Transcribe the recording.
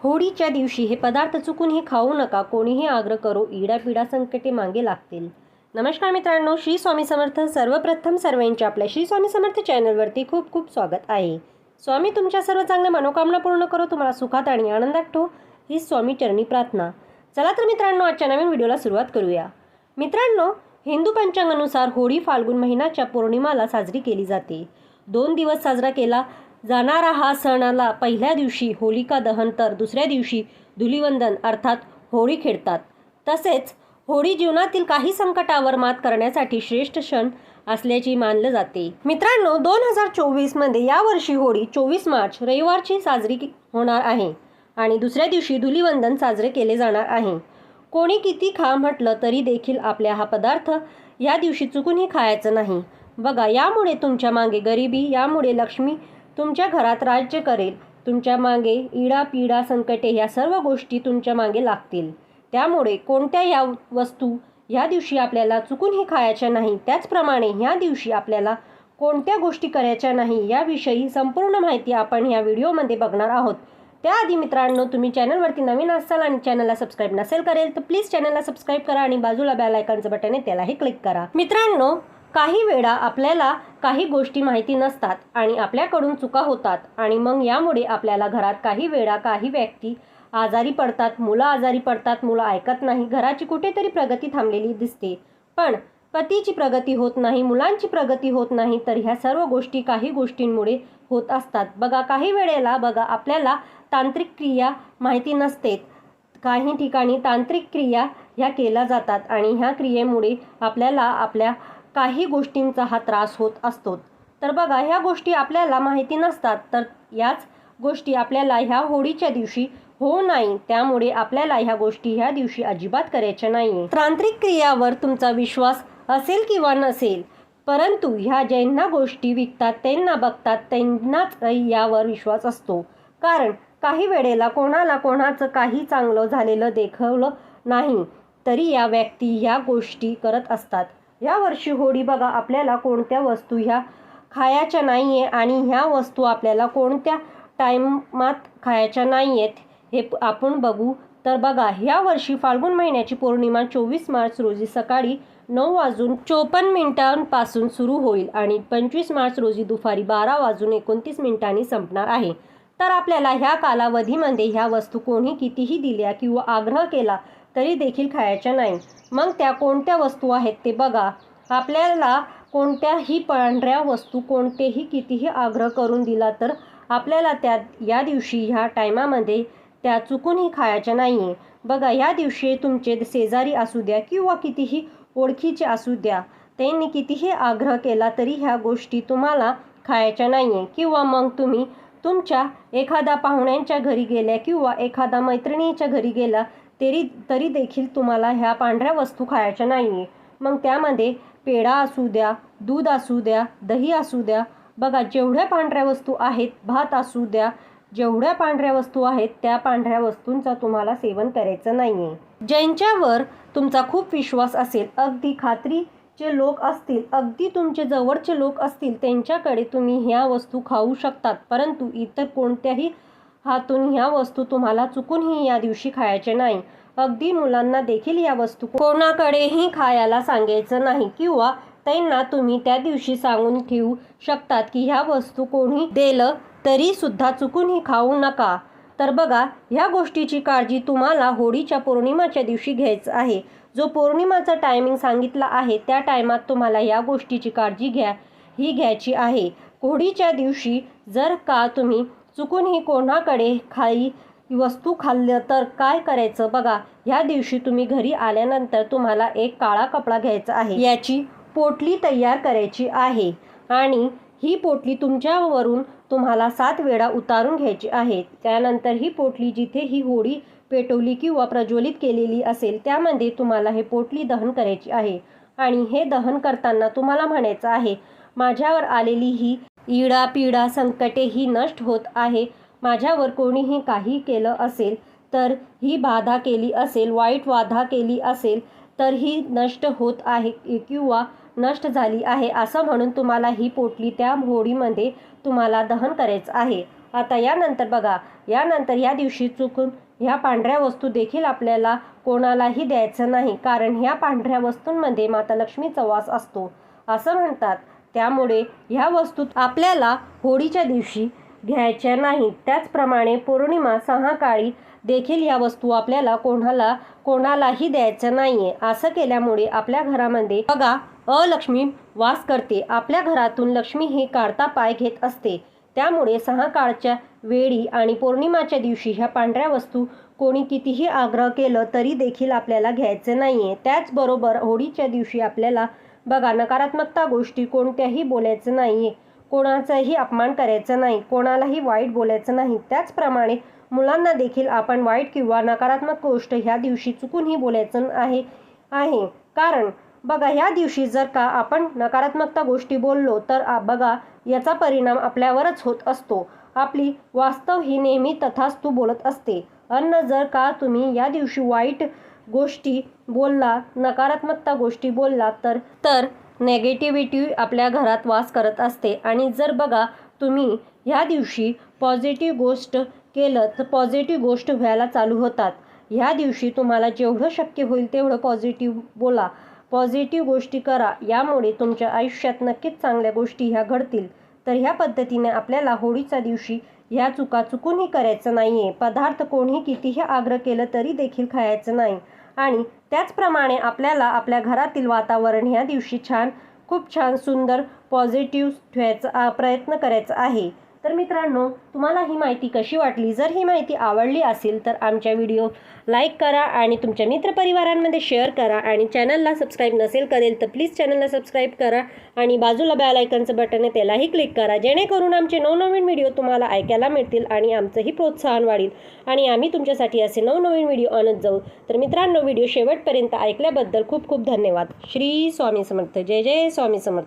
होळीच्या दिवशी हे पदार्थ चुकूनही खाऊ नका, कोणीही आग्रह करो, इडापिडा संकटे मागे लागतील. नमस्कार मित्रांनो, श्री स्वामी समर्थ. सर्वप्रथम सर्वांचे आपल्या श्री स्वामी समर्थ चॅनलवरती खूप खूप स्वागत आहे. स्वामी तुमच्या सर्व चांगल्या मनोकामना पूर्ण करो, तुम्हाला सुखात आणि आनंदात ठेवो, ही स्वामी चरणी प्रार्थना. चला तर मित्रांनो, आजच्या नवीन व्हिडिओला सुरुवात करूया. मित्रांनो, हिंदू पंचांगानुसार होळी फाल्गुन महिन्याच्या पौर्णिमाला साजरी केली जाते. 2 दिवस साजरा केला जाणारा हा सणाला पहिल्या दिवशी होलिका दहन तर दुसऱ्या दिवशी धुलिवंदन अर्थात होळी खेळतात. तसेच होळी जीवनातील काही संकटावर मात करण्यासाठी श्रेष्ठ क्षण असल्याचे मानले जाते. मित्रांनो, 2024 मध्ये यावर्षी होळी 24 मार्च रविवारची साजरी होणार आहे आणि दुसऱ्या दिवशी धुलिवंदन साजरे केले जाणार आहे. कोणी किती खा म्हटलं तरी देखील आपल्या हा पदार्थ या दिवशी चुकूनही खायचं नाही. बघा, यामुळे तुमच्या मागे गरिबी, यामुळे लक्ष्मी तुमच्या घरात राज्य करेल. तुमच्या मागे इडापिडा संकटे ह्या सर्व गोष्टी तुमच्या मागे लागतील. त्यामुळे कोणत्या या वस्तू ह्या दिवशी आपल्याला चुकूनही खायच्या नाही. त्याचप्रमाणे ह्या दिवशी आपल्याला कोणत्या गोष्टी करायच्या नाही याविषयी संपूर्ण माहिती आपण ह्या व्हिडिओमध्ये बघणार आहोत. त्याआधी मित्रांनो, तुम्ही चॅनलवरती नवीन असाल आणि चॅनलला सबस्क्राईब नसेल करेल तर प्लीज चॅनलला सबस्क्राईब करा आणि बाजूला बेल आयकॉनचं बटन आहे त्यालाही क्लिक करा. मित्रांनो, काही वेळा आपल्याला काही गोष्टी माहिती नसतात आणि आपल्याकडून चुका होतात आणि मग यामुळे आपल्याला घरात काही वेळा काही व्यक्ती आजारी पडतात, मुलं आजारी पडतात, मुलं ऐकत नाही, घराची कुठेतरी प्रगती थांबलेली दिसते. पण पतीची प्रगती होत नाही, मुलांची प्रगती होत नाही, तर ह्या सर्व गोष्टी काही गोष्टींमुळे होत असतात. बघा, काही वेळेला बघा आपल्याला तांत्रिक क्रिया माहिती नसते. काही ठिकाणी तांत्रिक क्रिया ह्या केल्या जातात आणि ह्या क्रियेमुळे आपल्याला आपल्या काही गोष्टींचा हा त्रास होत असतो. तर बघा, ह्या गोष्टी आपल्याला माहिती नसतात, तर याच गोष्टी आपल्याला ह्या होळीच्या दिवशी होऊ नाही. त्यामुळे आपल्याला ह्या गोष्टी ह्या दिवशी अजिबात करायच्या नाही. तांत्रिक क्रियावर तुमचा विश्वास असेल किंवा नसेल, परंतु ह्या ज्यांना गोष्टी विकतात, त्यांना बघतात, त्यांनाच यावर विश्वास असतो. कारण काही वेळेला कोणाला कोणाचं काही चांगलं झालेलं देखवलं नाही तरी या व्यक्ती ह्या गोष्टी करत असतात. या वर्षी होळी बघा, आपल्याला कोणत्या वस्तू ह्या खायच्या नाही आहे आणि ह्या वस्तू आपल्याला कोणत्या टाईमात खायच्या नाही आहेत हे आपण बघू. तर बघा, ह्या वर्षी फाल्गुन महिन्याची पौर्णिमा 24 मार्च रोजी सकाळी 9:54 सुरू होईल आणि 25 मार्च रोजी दुपारी 12:29 संपणार आहे. तर आपल्याला ह्या कालावधीमध्ये ह्या वस्तू कोणी कितीही दिल्या किंवा आग्रह केला तरी देखील खायच्या नाही. मग त्या कोणत्या वस्तू आहेत ते बघा. आपल्याला कोणत्याही पांढऱ्या वस्तू कोणतेही कितीही आग्रह करून दिला तर आपल्याला त्या या दिवशी ह्या टायमामध्ये त्या चुकूनही खायच्या नाही आहे. बघा, या दिवशी तुमचे शेजारी असू द्या किंवा कितीही ओळखीचे असू द्या, त्यांनी कितीही आग्रह केला तरी ह्या गोष्टी तुम्हाला खायच्या नाही आहे. किंवा मग तुम्ही तुमच्या एखाद्या पाहुण्यांच्या घरी गेल्या किंवा एखाद्या मैत्रिणीच्या घरी गेला तरी देखील तुम्हाला ह्या पांढऱ्या वस्तू खायच्या नाही आहे. मग त्यामध्ये पेढा असू द्या, दूध असू द्या, दही असू द्या, बघा जेवढ्या पांढऱ्या वस्तू आहेत, भात असू द्या, जेवढ्या पांढऱ्या वस्तू आहेत त्या पांढऱ्या वस्तूंचा तुम्हाला सेवन करायचं नाही आहे. ज्यांच्यावर तुमचा खूप विश्वास असेल, अगदी खात्रीचे लोक असतील, अगदी तुमचे जवळचे लोक असतील, त्यांच्याकडे तुम्ही ह्या वस्तू खाऊ शकतात. परंतु इतर कोणत्याही हातून ह्या वस्तू तुम्हाला चुकूनही या दिवशी खायच्या नाही. अगदी मुलांना देखील या वस्तू कोणाकडेही खायला सांगायचं नाही किंवा त्यांना तुम्ही त्या दिवशी सांगून ठेवू शकतात की ह्या वस्तू कोणी दिलं तरी सुद्धा चुकूनही खाऊ नका. तर बघा, ह्या गोष्टीची काळजी तुम्हाला होळीच्या पौर्णिमाच्या दिवशी घ्यायचं आहे. जो पौर्णिमाचा टायमिंग सांगितला आहे त्या टायमात तुम्हाला या गोष्टीची काळजी घ्यायची आहे. होळीच्या दिवशी जर का तुम्ही चुकूनही कोणाकडे काही वस्तू खाल्लं तर काय करायचं बघा. ह्या दिवशी तुम्ही घरी आल्यानंतर तुम्हाला एक काळा कपडा घ्यायचा आहे, याची पोटली तयार करायची आहे आणि ही पोटली तुमच्यावरून तुम्हाला 7 वेळा उतारून घ्यायची आहे. त्यानंतर ही पोटली जिथे ही होळी पेटवली किंवा प्रज्वलित केलेली असेल त्यामध्ये तुम्हाला हे पोटली दहन करायची आहे आणि हे दहन करताना तुम्हाला म्हणायचं आहे, माझ्यावर आलेली ही इडापिडा संकटे ही नष्ट होत आहे. माझ्यावर कोणीही काही केलं असेल तर ही बाधा केली असेल, वाईट बाधा केली असेल तर ही नष्ट होत आहे किंवा नष्ट झाली आहे, असं म्हणून तुम्हाला ही पोटली त्या होळीमध्ये तुम्हाला दहन करायचं आहे. आता यानंतर बघा, यानंतर या दिवशी चुकून ह्या पांढऱ्या वस्तू देखील आपल्याला कोणालाही द्यायचं नाही, कारण ह्या पांढऱ्या वस्तूंमध्ये माता लक्ष्मीचा वास असतो असं म्हणतात. त्यामुळे ह्या वस्तू आपल्याला होळीच्या दिवशी घ्यायच्या नाहीत. त्याचप्रमाणे पौर्णिमा सायंकाळी देखील ह्या वस्तू आपल्याला कोणालाही द्यायचं नाहीये. असं केल्यामुळे आपल्या घरामध्ये बघा अलक्ष्मी वास करते. आपल्या घरातून लक्ष्मी ही काढता पाय घेत असते. त्यामुळे सायंकाळच्या वेळी आणि पौर्णिमाच्या दिवशी ह्या पांढऱ्या वस्तू कोणी कितीही आग्रह केलं तरी देखील आपल्याला घ्यायचं नाहीये. त्याचबरोबर होळीच्या दिवशी आपल्याला बघा नकारात्मकता गोष्टी कोणत्याही बोलायचं नाहीये, कोणाचाही अपमान करायचा नाही, कोणालाही वाईट बोलायचं नाही. त्याचप्रमाणे मुलांना देखील आपण वाईट किंवा नकारात्मक गोष्ट ह्या दिवशी चुकूनही बोलायचं आहे. कारण बघा ह्या दिवशी जर का आपण नकारात्मकता गोष्टी बोललो तर बघा याचा परिणाम आपल्यावरच होत असतो. आपली वास्तव ही नेहमी तथास्तू बोलत असते. जर का तुम्ही या दिवशी वाईट गोष्टी बोलला, नकारात्मकता गोष्टी बोलला तर नेगेटिव्हिटी आपल्या घरात वास करत असते. आणि जर बघा तुम्ही ह्या दिवशी पॉझिटिव्ह गोष्ट केलं तर पॉझिटिव्ह गोष्ट व्हायला चालू होतात. ह्या दिवशी तुम्हाला जेवढं शक्य होईल तेवढं पॉझिटिव्ह बोला, पॉझिटिव्ह गोष्टी करा. यामुळे तुमच्या आयुष्यात नक्कीच चांगल्या गोष्टी ह्या घडतील. तर ह्या पद्धतीने आपल्याला होळीच्या दिवशी ह्या चुका चुकूनही करायचं नाहीये. पदार्थ कोणीही कितीही आग्रह केलं तरी देखील खायचं नाही. आणि त्याचप्रमाणे आपल्याला आपल्या घरातील वातावरण ह्या दिवशी खूप छान सुंदर पॉझिटिव्ह ठेवायचा प्रयत्न करायचा आहे. तर मित्रांनो, तुम्हाला ही माहिती कशी वाटली? जर ही माहिती आवडली असेल तर आमच्या व्हिडिओ लाईक करा आणि तुमच्या मित्रपरिवारांमध्ये शेअर करा. आणि चॅनलला सबस्क्राईब नसेल करेल तर प्लीज चॅनलला सबस्क्राईब करा आणि बाजूला बेल आयकॉनचं बटन आहे त्यालाही क्लिक करा, जेणेकरून आमचे नवनवीन व्हिडिओ तुम्हाला ऐकायला मिळतील आणि आमचंही प्रोत्साहन वाढेल आणि आम्ही तुमच्यासाठी असे नवनवीन व्हिडिओ आणत जाऊ. तर मित्रांनो, व्हिडिओ शेवटपर्यंत ऐकल्याबद्दल खूप खूप धन्यवाद. श्री स्वामी समर्थ. जय जय स्वामी समर्थ.